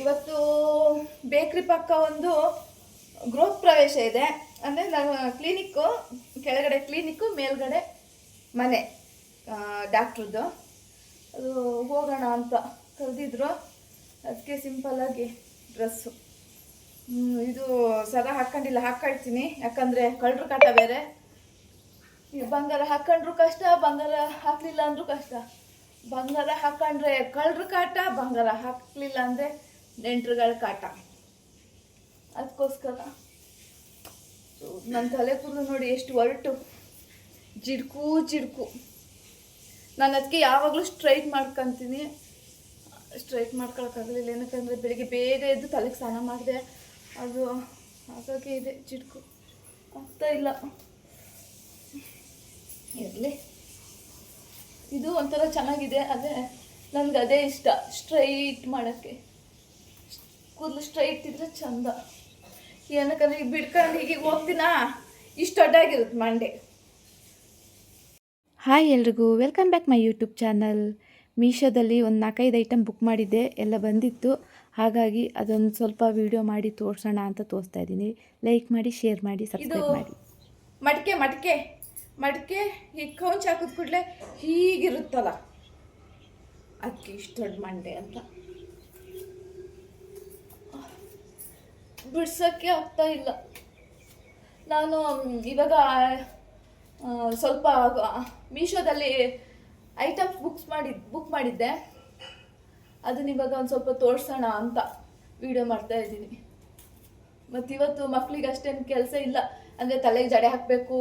ಇವತ್ತು ಬೇಕ್ರಿ ಪಕ್ಕ ಒಂದು ಗೃಹ ಪ್ರವೇಶ ಇದೆ. ಅಂದರೆ ನಾನು ಕ್ಲಿನಿಕ್ಕು, ಕೆಳಗಡೆ ಕ್ಲಿನಿಕ್ಕು, ಮೇಲ್ಗಡೆ ಮನೆ ಡಾಕ್ಟ್ರದ್ದು. ಅದು ಹೋಗೋಣ ಅಂತ ಕರೆದಿದ್ರು. ಅದಕ್ಕೆ ಸಿಂಪಲ್ಲಾಗಿ ಡ್ರೆಸ್ಸು. ಇದು ಸದಾ ಹಾಕ್ಕೊಂಡಿಲ್ಲ, ಹಾಕ್ಕೊಳ್ತೀನಿ. ಯಾಕಂದರೆ ಕಳ್ಳರು ಕಾಟ ಬೇರೆ. ಈ ಬಂಗಾರ ಹಾಕ್ಕೊಂಡ್ರು ಕಷ್ಟ, ಬಂಗಾರ ಹಾಕಲಿಲ್ಲ ಅಂದರೂ ಕಷ್ಟ. ಬಂಗಾರ ಹಾಕ್ಕೊಂಡ್ರೆ ಕಳ್ಳರು ಕಾಟ, ಬಂಗಾರ ಹಾಕಲಿಲ್ಲ ಅಂದರೆ ನೆಂಟ್ರುಗಳ ಕಾಟ. ಅದಕ್ಕೋಸ್ಕರ ನನ್ನ ತಲೆ ಕೂದಲು ನೋಡಿ ಎಷ್ಟು ಒರಟು, ಜಿಡ್ಕು. ನಾನು ಅದಕ್ಕೆ ಯಾವಾಗಲೂ ಸ್ಟ್ರೈಟ್ ಮಾಡ್ಕೊತೀನಿ. ಸ್ಟ್ರೈಟ್ ಮಾಡ್ಕೊಳಕ್ಕಾಗಲಿಲ್ಲ, ಏನಕ್ಕಂದರೆ ಬೆಳಿಗ್ಗೆ ಬೇಗ ಎದ್ದು ತಲೆಗೆ ಸ್ನಾನ ಮಾಡಿದೆ. ಅದು ಹಾಗಾಗಿ ಇದೆ, ಜಿಡ್ಕು ಆಗ್ತಾ ಇಲ್ಲ. ಇರಲಿ, ಇದು ಒಂಥರ ಚೆನ್ನಾಗಿದೆ. ಅದೇ ನನಗೆ ಅದೇ ಇಷ್ಟ, ಸ್ಟ್ರೈಟ್ ಮಾಡೋಕ್ಕೆ. ಕೂದಲು ಸ್ಟ್ರೈಟ್ ಇದ್ರೆ ಚಂದ. ಏನಕ್ಕಂದ್ರೆ ಈಗ ಬಿಡ್ಕೊಂಡು ಹೀಗೆ ಹೋಗ್ತೀನಾ, ಇಷ್ಟು ದೊಡ್ಡಾಗಿರುತ್ತೆ ಮಂಡೆ. ಹಾಯ್ ಎಲ್ರಿಗೂ, welcome back my YouTube channel. ಮೀಶೋದಲ್ಲಿ ಒಂದು 4-5 ಐಟಮ್ ಬುಕ್ ಮಾಡಿದ್ದೆ, ಎಲ್ಲ ಬಂದಿತ್ತು. ಹಾಗಾಗಿ ಅದೊಂದು ಸ್ವಲ್ಪ ವಿಡಿಯೋ ಮಾಡಿ ತೋರಿಸೋಣ ಅಂತ ತೋರಿಸ್ತಾ ಇದ್ದೀನಿ. ಲೈಕ್ ಮಾಡಿ, ಶೇರ್ ಮಾಡಿ, ಸಬ್ಸ್ಕ್ರೈಬ್ ಮಾಡಿ. ಮಡಿಕೆ ಹೀಗೆ ಕೌಂಚ್ ಹಾಕಿದ ಕೂಡಲೇ ಹೀಗಿರುತ್ತಲ್ಲ, ಅದಕ್ಕೆ ಇಷ್ಟು ದೊಡ್ಡ ಮಂಡೆ ಅಂತ. ಬಿಡ್ಸೋಕ್ಕೆ ಆಗ್ತಾ ಇಲ್ಲ. ನಾನು ಇವಾಗ ಸ್ವಲ್ಪ ಮೀಶೋದಲ್ಲಿ ಐಟಮ್ಸ್ ಬುಕ್ ಮಾಡಿದ್ದೆ. ಅದನ್ನ ಇವಾಗ ಒಂದು ಸ್ವಲ್ಪ ತೋರಿಸೋಣ ಅಂತ ವಿಡಿಯೋ ಮಾಡ್ತಾ ಇದ್ದೀನಿ. ಮತ್ತು ಇವತ್ತು ಮಕ್ಕಳಿಗೆ ಅಷ್ಟೇನು ಕೆಲಸ ಇಲ್ಲ. ಅಂದರೆ ತಲೆಗೆ ಜಡೆ ಹಾಕಬೇಕು,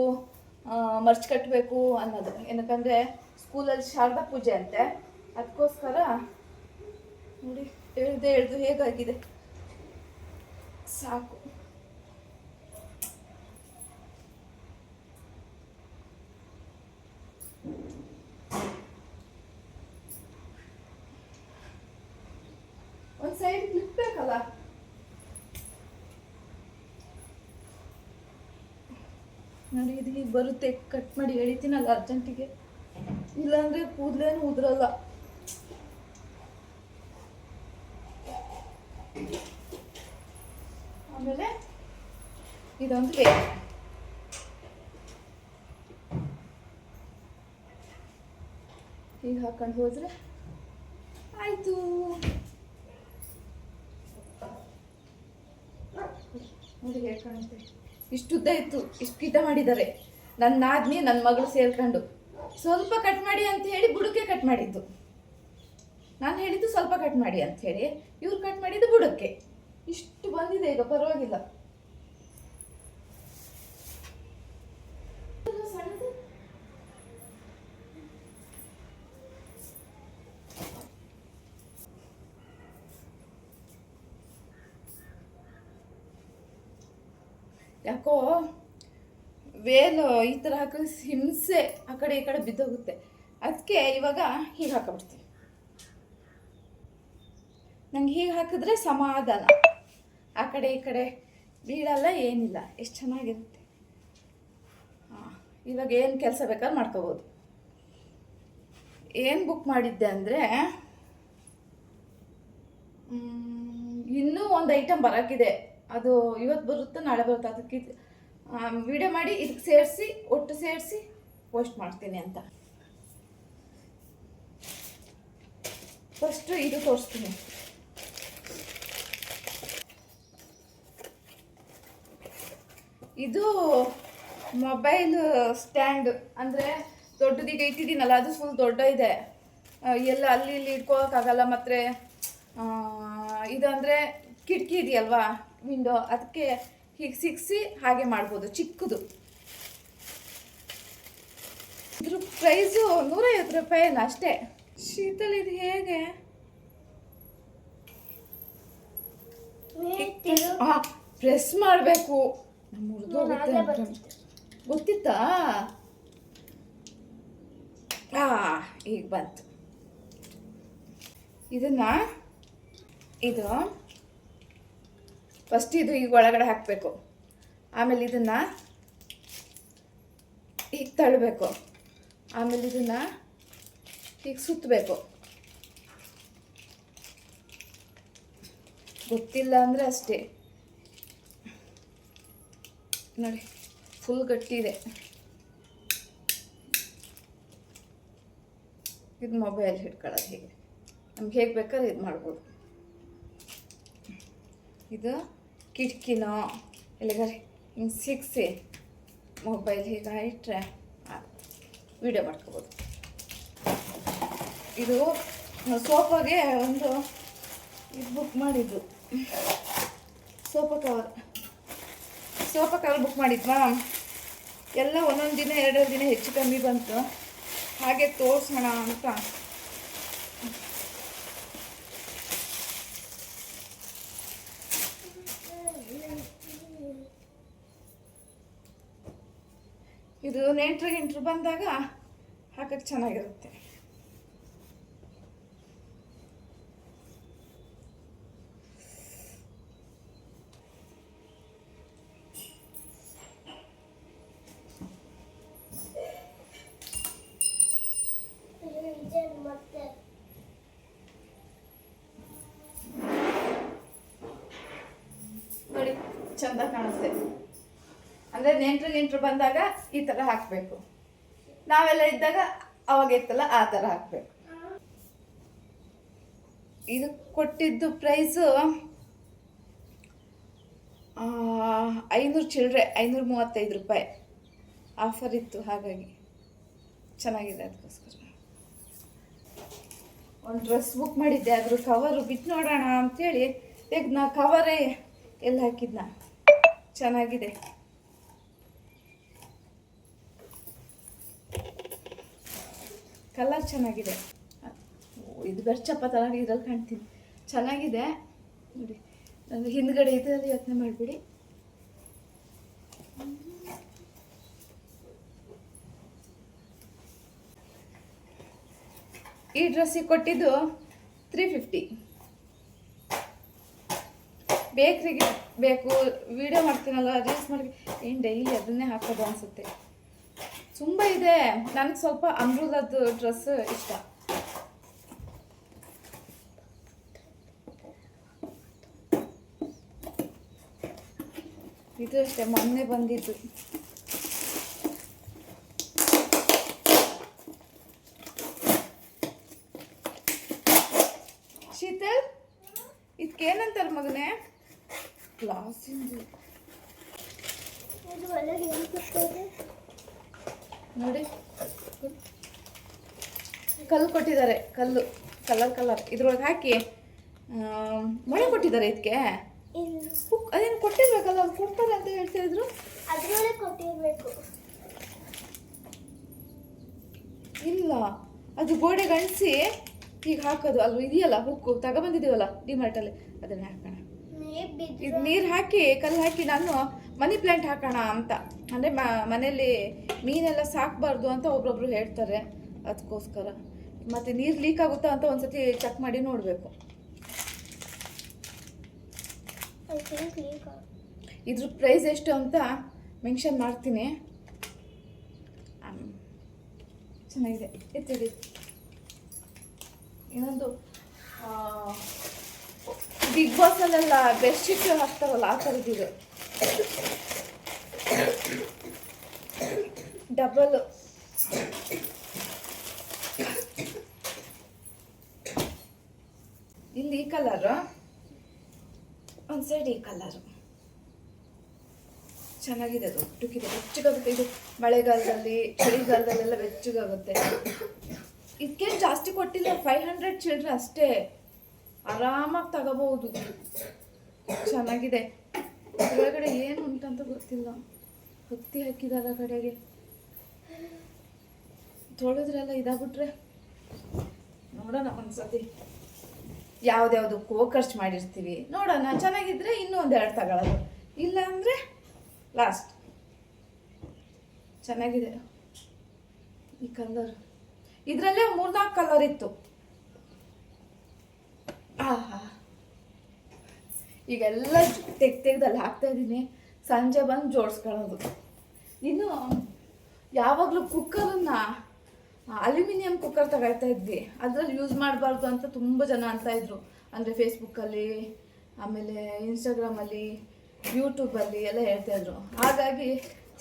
ಮರ್ಚ್ ಕಟ್ಟಬೇಕು ಅನ್ನೋದು. ಏನಕ್ಕಂದರೆ ಸ್ಕೂಲಲ್ಲಿ ಶಾರದಾ ಪೂಜೆ ಅಂತೆ. ಅದಕ್ಕೋಸ್ಕರ ನೋಡಿ, ಎಳ್ದು ಹೇಗಾಗಿದೆ ಸಾಕು. ಒಂದು ಸೈಡ್ ಕ್ಲಿಪ್ ಬೇಕಲ್ಲ. ನೋಡಿ, ಇದು ಹೀಗೆ ಬರುತ್ತೆ. ಕಟ್ ಮಾಡಿ ಎಳಿತೀನಲ್ಲ ಅರ್ಜೆಂಟಿಗೆ, ಇಲ್ಲಾಂದರೆ ಕೂದಲೇನು ಉದುರಲ್ಲ. ಆಮೇಲೆ ಇದೊಂದು ಬೇಕು. ಹೀಗೆ ಹಾಕೊಂಡು ಹೋದರೆ ಆಯಿತು. ನೋಡಿ ಹೇಗೆ ಕಾಣುತ್ತೆ. ಇಷ್ಟು ಉದ್ದ ಇತ್ತು, ಇಷ್ಟು ಗಿಡ್ಡ ಮಾಡಿದ್ದಾರೆ. ನನ್ನ ನಾದ್ನಿ ನನ್ನ ಮಗಳು ಸೇರ್ಕೊಂಡು ಸ್ವಲ್ಪ ಕಟ್ ಮಾಡಿ ಅಂತ ಹೇಳಿ ಬುಡಕ್ಕೆ ಕಟ್ ಮಾಡಿದ್ದು. ನಾನು ಹೇಳಿದ್ದು ಸ್ವಲ್ಪ ಕಟ್ ಮಾಡಿ ಅಂತ ಹೇಳಿ, ಇವ್ರು ಕಟ್ ಮಾಡಿದ್ದು ಬುಡಕ್ಕೆ. ಇಷ್ಟು ಬಂದಿದೆ ಈಗ, ಪರವಾಗಿಲ್ಲ. ಯಾಕೋ ವೇಲು ಈ ಥರ ಹಾಕಿದ್ರೆ ಹಿಂಸೆ, ಆ ಕಡೆ ಈ ಕಡೆ ಬಿದ್ದೋಗುತ್ತೆ. ಅದಕ್ಕೆ ಇವಾಗ ಹೀಗೆ ಹಾಕಿಬಿಡ್ತೀನಿ. ನಂಗೆ ಹೀಗೆ ಹಾಕಿದ್ರೆ ಸಮಾಧಾನ, ಆ ಕಡೆ ಈ ಕಡೆ ಬೀಳಲ್ಲ, ಏನಿಲ್ಲ. ಎಷ್ಟು ಚೆನ್ನಾಗಿರುತ್ತೆ. ಇವಾಗ ಏನು ಕೆಲಸ ಬೇಕಾದ್ರೆ ಮಾಡ್ಕೋಬೋದು. ಏನು ಬುಕ್ ಮಾಡಿದ್ದೆ ಅಂದರೆ, ಇನ್ನೂ ಒಂದು ಐಟಮ್ ಬರೋಕ್ಕಿದೆ. ಅದು ಇವತ್ತು ಬರುತ್ತೆ, ನಾಳೆ ಬರುತ್ತೆ. ಅದಕ್ಕೆ ವಿಡಿಯೋ ಮಾಡಿ ಇದಕ್ಕೆ ಸೇರಿಸಿ, ಒಟ್ಟು ಸೇರಿಸಿ ಪೋಸ್ಟ್ ಮಾಡ್ತೀನಿ ಅಂತ. ಫಸ್ಟು ಇದು ತೋರಿಸ್ತೀನಿ. ಇದು ಮೊಬೈಲ್ ಸ್ಟ್ಯಾಂಡ್. ಅಂದರೆ ದೊಡ್ಡದೀಗ ಇಟ್ಟಿದ್ದೀನಲ್ಲ, ಅದು ಫುಲ್ ದೊಡ್ಡ ಇದೆ. ಎಲ್ಲ ಅಲ್ಲಿ ಇಲ್ಲಿ ಇಟ್ಕೋಕ್ಕಾಗಲ್ಲ. ಮತ್ತು ಇದಂದರೆ ಕಿಟಕಿ ಇದೆಯಲ್ವಾ, ವಿಂಡೋ, ಅದಕ್ಕೆ ಹೀಗೆ ಸಿಕ್ಸಿ ಹಾಗೆ ಮಾಡ್ಬೋದು. ಚಿಕ್ಕದು. ಇದ್ರ ಪ್ರೈಸು 150 ರೂಪಾಯಿನ ಅಷ್ಟೇ. ಶೀತಲ್, ಇದು ಹೇಗೆ ಪ್ರೆಸ್ ಮಾಡಬೇಕು? ಮುರಿದೋಗುತ್ತೆ. ಗೊತ್ತಿತ್ತಾ? ಈಗ ಬಂತು. ಇದು ಫಸ್ಟ್ ಇದು ಈಗ ಒಳಗಡೆ ಹಾಕಬೇಕು. ಆಮೇಲೆ ಇದನ್ನು ಹೀಗೆ ತಳ್ಳಬೇಕು. ಆಮೇಲೆ ಇದನ್ನು ಹೀಗೆ ಸುತ್ತಬೇಕು. ಗೊತ್ತಿಲ್ಲ ಅಂದರೆ ಅಷ್ಟೇ. ನೋಡಿ ಫುಲ್ ಗಟ್ಟಿ ಇದೆ. ಇದು ಮೊಬೈಲ್ ಹಿಡ್ಕೊಳ್ಳೋದು ಹೀಗೆ, ನಮ್ಗೆ ಹೇಗೆ ಬೇಕಾದ್ರೆ ಇದು ಮಾಡ್ಬೋದು. ಇದು ಕಿಟಕಿನೋ ಎಲ್ಲಿಗಾರೆ ಹಿಂಗೆ ಸಿಕ್ಸಿ ಮೊಬೈಲ್ ಹೀಗೆ ಇಟ್ಟರೆ ವಿಡಿಯೋ ಮಾಡ್ಕೋಬೋದು. ಇದು ಸೋಫಾಗೆ ಒಂದು ಇದು ಬುಕ್ ಮಾಡಿದ್ದು, ಸೋಫಾ ಕವರ್ ಬುಕ್ ಮಾಡಿದ್ವಾ. ಎಲ್ಲ ಒಂದೊಂದು ದಿನ 2 ದಿನ ಹೆಚ್ಚು ಕಮ್ಮಿ ಬಂತು, ಹಾಗೆ ತೋರಿಸೋಣ ಅಂತ. ಇದು ನೆಂಟ್ರು ಬಂದಾಗ ಹಾಕಕ್ಕೆ ಚೆನ್ನಾಗಿರುತ್ತೆ. ನೋಡಿ ಚಂದ ಕಾಣುತ್ತೆ. ಅಂದರೆ ನೆಂಟ್ರು ಬಂದಾಗ ಈ ಥರ ಹಾಕಬೇಕು, ನಾವೆಲ್ಲ ಇದ್ದಾಗ ಅವಾಗ ಇತ್ತಲ್ಲ ಆ ಥರ ಹಾಕಬೇಕು. ಇದು ಕೊಟ್ಟಿದ್ದು ಪ್ರೈಸು 500 ಚಿಲ್ಲರೆ, 535 ರೂಪಾಯಿ ಆಫರ್ ಇತ್ತು, ಹಾಗಾಗಿ ಚೆನ್ನಾಗಿದೆ. ಅದಕ್ಕೋಸ್ಕರ ಒಂದು ಡ್ರೆಸ್ ಬುಕ್ ಮಾಡಿದ್ದೆ, ಅದ್ರ ಕವರು ಬಿಟ್ಟು ನೋಡೋಣ ಅಂಥೇಳಿ ನಾ ಕವರೇ ಎಲ್ಲಿ ಹಾಕಿದ್ನ. ಚೆನ್ನಾಗಿದೆ. ಕಲರ್ ಚೆನ್ನಾಗಿದೆ. ಇದು ಬೆರ್ಚಪ್ಪ ಥರ ಇದ್ರಲ್ಲಿ ಕಾಣ್ತೀನಿ, ಚೆನ್ನಾಗಿದೆ ನೋಡಿ. ನನಗೆ ಹಿಂದ್ಗಡೆ ಇದರಲ್ಲಿ ಯೋಚನೆ ಮಾಡಿಬಿಡಿ. ಈ ಡ್ರೆಸ್ಸಿಗೆ ಕೊಟ್ಟಿದ್ದು 350. ಬೇಕ್ರಿಗೆ ಬೇಕು, ವಿಡಿಯೋ ಮಾಡ್ತೀನಲ್ಲ, ರೀಲ್ಸ್ ಮಾಡಿ ಏನು ಡೈಲಿ ಅದನ್ನೇ ಹಾಕೋದು ಅನಿಸುತ್ತೆ. ತುಂಬ ಇದೆ. ನನಗೆ ಸ್ವಲ್ಪ ಅಮೃತದ್ದು ಡ್ರೆಸ್ ಇಷ್ಟ. ಇದು ಅಷ್ಟೇ ಮೊನ್ನೆ ಬಂದಿದ್ದು. ಶೀತಲ್, ಇದಕ್ಕೇನಂತಾರೆ ಮಗನೇ? ಗ್ಲಾಸಿಂದು ನೋಡಿ, ಕಲ್ಲು ಕೊಟ್ಟಿದ್ದಾರೆ. ಕಲರ್ ಇದ್ರೊಳಗೆ ಹಾಕಿ ಮೊಳೆ ಕೊಟ್ಟಿದ್ದಾರೆ. ಇದಕ್ಕೆ ಅದೇನು ಕೊಟ್ಟಿರ್ಬೇಕಲ್ಲ, ಅವ್ರು ಕೊಡ್ತಾರೆ ಅಂತ ಹೇಳ್ತಾ ಇದ್ರು. ಅದ್ರೊಳಗೆ ಕೊಟ್ಟಿರ್ಬೇಕು. ಇಲ್ಲ, ಅದು ಗೋಡೆಗೆ ಅಂಟಿಸಿ ಈಗ ಹಾಕೋದು ಅಲ್ವ. ಇದೆಯಲ್ಲ ಹುಕ್ಕು ತಗೊಬಂದಿದ್ದೀವಲ್ಲ ಡಿಮಾರ್ಟಲ್ಲಿ, ಅದನ್ನ ಹಾಕೋಣ. ಇದು ನೀರು ಹಾಕಿ ಕಲ್ಲು ಹಾಕಿ ನಾನು ಮನಿ ಪ್ಲ್ಯಾಂಟ್ ಹಾಕೋಣ ಅಂತ. ಅಂದರೆ ಮನೆಯಲ್ಲಿ ಮೀನೆಲ್ಲ ಸಾಕಬಾರ್ದು ಅಂತ ಒಬ್ರೊಬ್ರು ಹೇಳ್ತಾರೆ, ಅದಕ್ಕೋಸ್ಕರ. ಮತ್ತು ನೀರು ಲೀಕ್ ಆಗುತ್ತಾ ಅಂತ ಒಂದ್ಸತಿ ಚೆಕ್ ಮಾಡಿ ನೋಡಬೇಕು. ಇದ್ರ ಪ್ರೈಸ್ ಎಷ್ಟು ಅಂತ ಮೆನ್ಷನ್ ಮಾಡ್ತೀನಿ. ಚೆನ್ನಾಗಿದೆ. ಎತ್ತಿಡಿ. ಇನ್ನೊಂದು ಬಿಗ್ ಬಾಸಲ್ಲೆಲ್ಲ ಬೆಡ್ಶೀಟ್ ಹಾಕ್ತಾರಲ್ಲ, ಆ ಥರದ್ದು. ಡಬಲ್ ಇಲ್ಲಿ ಈ ಕಲರು, ಒಂದು ಸೈಡ್ ಈ ಕಲರು ಚೆನ್ನಾಗಿದೆ. ದೊಡ್ಡಕ್ಕಿದೆ, ಬೆಚ್ಚಗಾಗುತ್ತೆ. ಇದು ಮಳೆಗಾಲದಲ್ಲಿ ಚಳಿಗಾಲದಲ್ಲೆಲ್ಲ ಬೆಚ್ಚಗಾಗುತ್ತೆ. ಇದಕ್ಕೇನು ಜಾಸ್ತಿ ಕೊಟ್ಟಿಲ್ಲ, 500 ಚಿಲ್ಲರೆ ಅಷ್ಟೇ. ಆರಾಮಾಗಿ ತಗೋಬಹುದು. ಚೆನ್ನಾಗಿದೆ. ಒಳಗಡೆ ಏನು ಉಂಟಂತ ಗೊತ್ತಿಲ್ಲ, ಹತ್ತಿ ಹಾಕಿದಾರ ಕಡೆಗೆ. ತೊಳೆದ್ರೆಲ್ಲ ಇದಾಗ್ಬಿಟ್ರೆ ನೋಡೋಣ ಒಂದ್ಸತಿ. ಯಾವ್ದ್ಯಾವ್ದಕ್ಕೂ ಖರ್ಚು ಮಾಡಿರ್ತೀವಿ, ನೋಡೋಣ. ಚೆನ್ನಾಗಿದ್ರೆ ಇನ್ನೂ 1-2 ತಗೊಳ್ಳೋದು, ಇಲ್ಲ ಅಂದರೆ ಲಾಸ್ಟ್. ಚೆನ್ನಾಗಿದೆ ಈ ಕಲರ್. ಇದರಲ್ಲೇ 3-4 ಕಲರ್ ಇತ್ತು. ಆಹಾ, ಈಗೆಲ್ಲ ತೆಗ್ದಲ್ಲಿ ಹಾಕ್ತಾ ಇದ್ದೀನಿ. ಸಂಜೆ ಬಂದು ಜೋಡಿಸ್ಕೊಳ್ಳೋದು. ಇನ್ನು ಯಾವಾಗಲೂ ಕುಕ್ಕರನ್ನು ಅಲ್ಯೂಮಿನಿಯಂ ಕುಕ್ಕರ್ ತಗೊಳ್ತಾ ಇದ್ವಿ. ಅದರಲ್ಲಿ ಯೂಸ್ ಮಾಡಬಾರ್ದು ಅಂತ ತುಂಬ ಜನ ಅಂತ ಇದ್ರು. ಅಂದರೆ ಫೇಸ್ಬುಕ್ಕಲ್ಲಿ ಆಮೇಲೆ ಇನ್ಸ್ಟಾಗ್ರಾಮಲ್ಲಿ ಯೂಟ್ಯೂಬಲ್ಲಿ ಎಲ್ಲ ಹೇಳ್ತಾಯಿದ್ರು. ಹಾಗಾಗಿ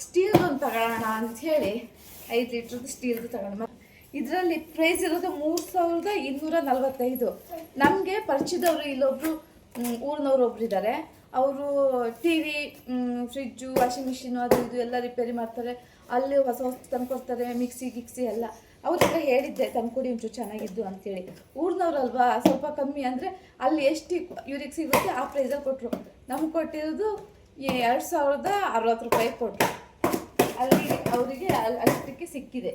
ಸ್ಟೀಲ್ದು ಒಂದು ತಗೊಳ್ಳೋಣ ಅಂಥೇಳಿ 5 ಲೀಟ್ರದ್ದು ಸ್ಟೀಲ್ದು ತಗೊಂಡು. ಇದರಲ್ಲಿ ಪ್ರೈಸ್ ಇರೋದು 3245. ನಮಗೆ ಪರಿಚಯದವರು ಇಲ್ಲೊಬ್ರು ಊರಿನವ್ರು ಒಬ್ರಿದ್ದಾರೆ. ಅವರು T V, fridge, washing machine ಅದು ಇದು ಎಲ್ಲ ರಿಪೇರಿ ಮಾಡ್ತಾರೆ. ಅಲ್ಲಿ ಹೊಸ ಹೊಸ ತಂದ್ಕೊಡ್ತಾರೆ, ಮಿಕ್ಸಿ ಎಲ್ಲ. ಅವ್ರ ಹೇಳಿದ್ದೆ ತಂದ್ಕೊಡಿ ಒಂಚೂರು ಚೆನ್ನಾಗಿದ್ದು ಅಂತೇಳಿ. ಊರಿನವ್ರಲ್ವಾ, ಸ್ವಲ್ಪ ಕಮ್ಮಿ ಅಂದರೆ ಅಲ್ಲಿ ಎಷ್ಟು ಇವ್ರಿಗೆ ಸಿಗುತ್ತೆ ಆ ಪ್ರೈಸಲ್ಲಿ ಕೊಟ್ಟರು. ನಮ್ಗೆ ಕೊಟ್ಟಿರೋದು 2060 ರೂಪಾಯಿ ಕೊಟ್ಟರು. ಅಲ್ಲಿ ಅವರಿಗೆ ಅಷ್ಟಕ್ಕೆ ಸಿಕ್ಕಿದೆ.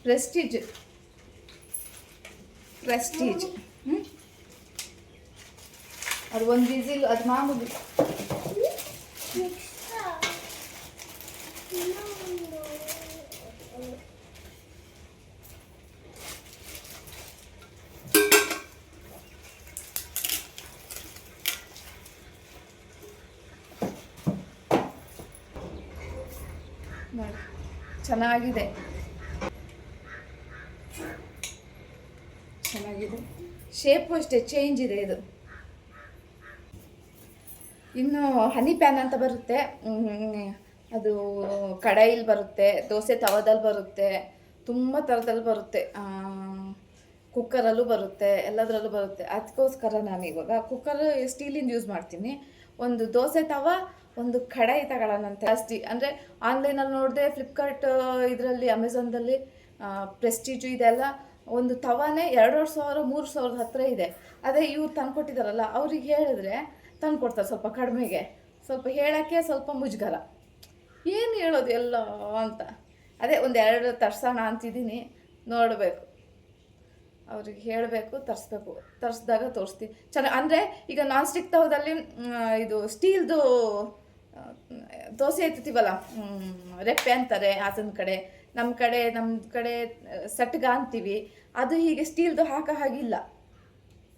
ಪ್ರೆಸ್ಟೀಜ್ ಅದು ಒಂದು ವಿಸಿಲ್, ಅದು ಮಾಮೂಲಿ. ನೋಡಿ ಚೆನ್ನಾಗಿದೆ. ಶೇಪು ಅಷ್ಟೇ ಚೇಂಜ್ ಇದೆ ಇದು. ಇನ್ನು ಹನಿ ಪ್ಯಾನ್ ಅಂತ ಬರುತ್ತೆ, ಅದು ಕಡಾಯಿಲಿ ಬರುತ್ತೆ, ದೋಸೆ ತವದಲ್ಲಿ ಬರುತ್ತೆ, ತುಂಬ ಥರದಲ್ಲಿ ಬರುತ್ತೆ, ಕುಕ್ಕರಲ್ಲೂ ಬರುತ್ತೆ, ಎಲ್ಲದರಲ್ಲೂ ಬರುತ್ತೆ. ಅದಕ್ಕೋಸ್ಕರ ನಾನು ಇವಾಗ ಕುಕ್ಕರ್ ಸ್ಟೀಲಿಂದ ಯೂಸ್ ಮಾಡ್ತೀನಿ. ಒಂದು ದೋಸೆ ತವ, ಒಂದು ಕಡಾಯಿ ತಗೊಳ್ಳೋಣ ಅಂತ. ಜಾಸ್ತಿ ಅಂದರೆ ಆನ್ಲೈನಲ್ಲಿ ನೋಡಿದೆ, ಫ್ಲಿಪ್ಕಾರ್ಟ್ ಇದರಲ್ಲಿ, ಅಮೆಝಾನ್ದಲ್ಲಿ ಪ್ರೆಸ್ಟೀಜು ಇದೆಲ್ಲ ಒಂದು ತವಾನೇ 2,500-3,000 ಹತ್ತಿರ ಇದೆ. ಅದೇ ಇವ್ರು ತಂದ್ಕೊಟ್ಟಿದ್ದಾರಲ್ಲ, ಅವ್ರಿಗೆ ಹೇಳಿದ್ರೆ ತಂದ್ಕೊಡ್ತಾರೆ ಸ್ವಲ್ಪ ಕಡಿಮೆಗೆ. ಸ್ವಲ್ಪ ಹೇಳೋಕ್ಕೆ ಸ್ವಲ್ಪ ಮುಜುಗರ, ಏನು ಹೇಳೋದು ಎಲ್ಲ ಅಂತ. ಅದೇ 1-2 ತರ್ಸೋಣ ಅಂತಿದ್ದೀನಿ, ನೋಡಬೇಕು. ಅವ್ರಿಗೆ ಹೇಳಬೇಕು, ತರಿಸ್ದಾಗ ತೋರಿಸ್ತೀನಿ. ಚೆನ್ನಾಗಿ ಅಂದರೆ ಈಗ ನಾನ್ ಸ್ಟಿಕ್ ತವದಲ್ಲಿ ಇದು ಸ್ಟೀಲ್ದು ದೋಸೆ ಎತ್ತೀವಲ್ಲ, ರೆಪ್ಪೆ ಅಂತಾರೆ ಹಾಸನ ಕಡೆ, ನಮ್ಮ ಕಡೆ ಸಟ್ಗ ಅಂತೀವಿ. ಅದು ಹೀಗೆ ಸ್ಟೀಲ್ದು ಹಾಕೋ ಹಾಗಿಲ್ಲ.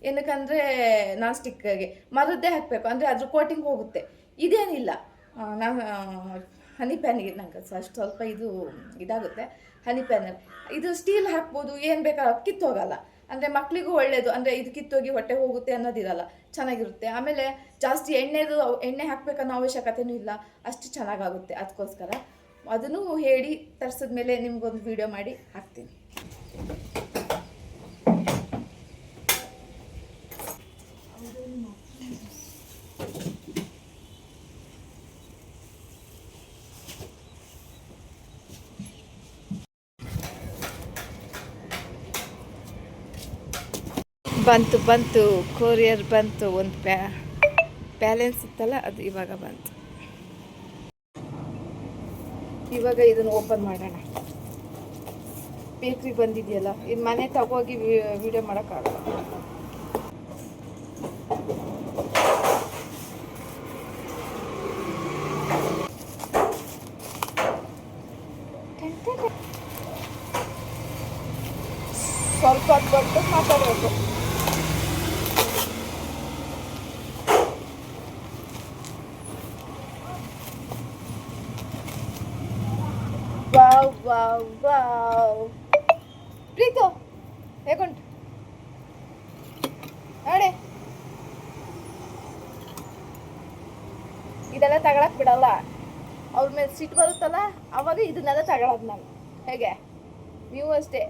ಏನಕ್ಕಂದರೆ ನಾನ್ ಸ್ಟಿಕ್ಗೆ ಮರದ್ದೇ ಹಾಕಬೇಕು, ಅಂದರೆ ಅದ್ರ ಕೋಟಿಂಗ್ ಹೋಗುತ್ತೆ. ಇದೇನಿಲ್ಲ. ನಾನು ಹನಿ ಪ್ಯಾನಿಗೆ ನಂಗೆ ಅಷ್ಟು ಸ್ವಲ್ಪ ಇದಾಗುತ್ತೆ. ಹನಿ ಪ್ಯಾನಲ್ಲಿ ಇದು ಸ್ಟೀಲ್ ಹಾಕ್ಬೋದು, ಏನು ಬೇಕಾದ್ರೂ ಕಿತ್ತೋಗಲ್ಲ. ಅಂದರೆ ಮಕ್ಕಳಿಗೂ ಒಳ್ಳೆಯದು, ಅಂದರೆ ಇದು ಕಿತ್ತೋಗಿ ಹೊಟ್ಟೆ ಹೋಗುತ್ತೆ ಅನ್ನೋದಿರಲ್ಲ, ಚೆನ್ನಾಗಿರುತ್ತೆ. ಆಮೇಲೆ ಜಾಸ್ತಿ ಎಣ್ಣೆ ಹಾಕಬೇಕನ್ನೋ ಅವಶ್ಯಕತೆಯೂ ಇಲ್ಲ, ಅಷ್ಟು ಚೆನ್ನಾಗಾಗುತ್ತೆ. ಅದಕ್ಕೋಸ್ಕರ ಅದನ್ನು ಹೇಳಿ ತರಿಸಿದ್ಮೇಲೆ ನಿಮ್ಗೊಂದು ವಿಡಿಯೋ ಮಾಡಿ ಹಾಕ್ತೀನಿ. ಬಂತು ಕೊರಿಯರ್ ಬಂತು. ಒಂದು ಬ್ಯಾಲೆನ್ಸ್ ಇತ್ತಲ್ಲ, ಅದು ಇವಾಗ ಬಂತು. ಇವಾಗ ಇದನ್ನು ಓಪನ್ ಮಾಡೋಣ. ಬೇಕ್ರಿ ಬಂದಿದೆಯಲ್ಲ, ಇನ್ನು ಮನೆ ತಗೋಗಿ ವಿಡಿಯೋ ಮಾಡೋಕ್ಕಾಗಲ್ಲ. ಸ್ವಲ್ಪ ಹೊತ್ತು ಮಾತಾಡಬೇಕು. ವಾವ್ ಪ್ರೀತು ಹೇಗುಂಟು ನೋಡಿ. ಇದೆಲ್ಲ ತಗೊಳಕ್ ಬಿಡಲ್ಲ, ಅವ್ರ ಮೇಲೆ ಸಿಟ್ಟು ಬರುತ್ತಲ್ಲ, ಅವಾಗ ಇದನ್ನೆಲ್ಲ ತಗೊಳೋದು ನಾನು. ಹೇಗೆ ನೀವು ಅಷ್ಟೇ,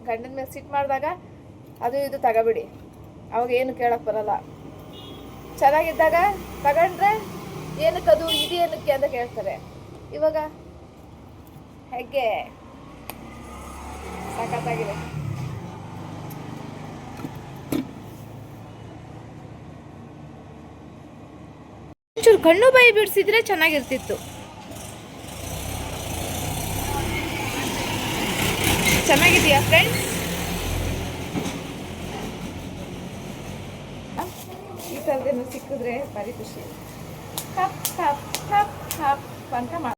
ಗಂಡನ ಮೇಲೆ ಸಿಟ್ಟು ಮಾಡಿದಾಗ ಅದು ಇದು ತಗೋಬಿಡಿ, ಅವಾಗ ಏನು ಕೇಳಕ್ಕೆ ಬರಲ್ಲ. ಚೆನ್ನಾಗಿದ್ದಾಗ ತಗೊಂಡ್ರೆ ಏನಕ್ಕದು ಇದೇನಕ್ಕೆ ಅಂತ ಕೇಳ್ತಾರೆ. ಇವಾಗ ಹೇಗೆ ಸಖತ್ತಾಗಿದೆ. ಒಂಚೂರು ಕಣ್ಣು ಬಾಯಿ ಬಿಡಿಸಿದ್ರೆ ಚೆನ್ನಾಗಿರ್ತಿತ್ತು. ಚೆನ್ನಾಗಿದೆಯಾ ಫ್ರೆಂಡ್ಸ್? ಈ ಥರದೇನು ಸಿಕ್ಕಿದ್ರೆ ಭಾರಿ ಖುಷಿ. ಹಪ್ ಹಪ್ ಹಪ್ ಹಪ್ ಅಂತ